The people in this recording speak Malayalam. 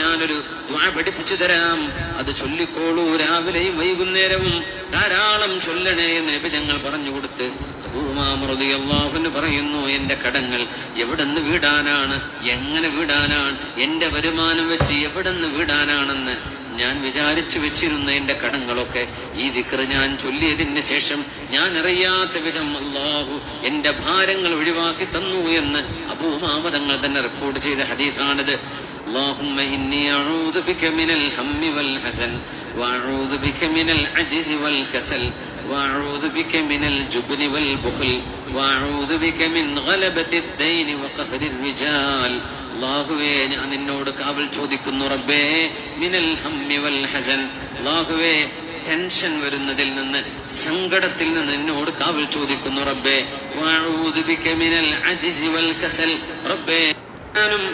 ഞാനൊരു ദുആ പഠിപ്പിച്ചു തരാം, അത് ചൊല്ലിക്കോളൂ, രാവിലെയും വൈകുന്നേരവും ധാരാളം ചൊല്ലണേ എന്ന് നബി ഞങ്ങൾ പറഞ്ഞു കൊടുത്ത് അബൂ ഉമാമ റളിയല്ലാഹു അൻഹു പറയുന്നു, എന്റെ കടങ്ങൾ എവിടെന്ന് വീടാനാണ്, എങ്ങനെ വീടാനാണ്, എന്റെ വരുമാനം വെച്ച് എവിടെന്ന് വീടാനാണെന്ന് ഞാൻ വിചാരിച്ചു വെച്ചിരുന്ന എന്റെ കടങ്ങളൊക്കെ ഈ ദിക്ർ ഞാൻ ചൊല്ലിയതിന് ശേഷം ഞാൻ അറിയാത്ത വിധം അല്ലാഹു എന്റെ ഭാരങ്ങൾ ഒഴിവാക്കി തന്നു എന്ന് അബൂ ഉമാമ തങ്ങൾ തന്നെ റിപ്പോർട്ട് ചെയ്ത ഹദീസാണിത്. اللهم إني أعوذ بك من الهم والحزن وأعوذ بك من العجز والكسل وأعوذ بك من الجبن والبخل وأعوذ بك من غلبة الدين وقهر الرجال. അല്ലാഹുവേ, ഞാൻ നിന്നോട് കാവൽ ചോദിക്കുന്നു റബ്ബേ, മിനൽ ഹമ്മി വൽ ഹസൻ, അല്ലാഹുവേ ടെൻഷൻ വരുന്നതിൽ നിന്ന്, സങ്കടത്തിൽ നിന്ന് നിന്നോട് കാവൽ ചോദിക്കുന്നു റബ്ബേ. വഅഊദു ബിക മിനൽ അജ്സി വൽ കസൽ, റബ്ബേ ഞാനും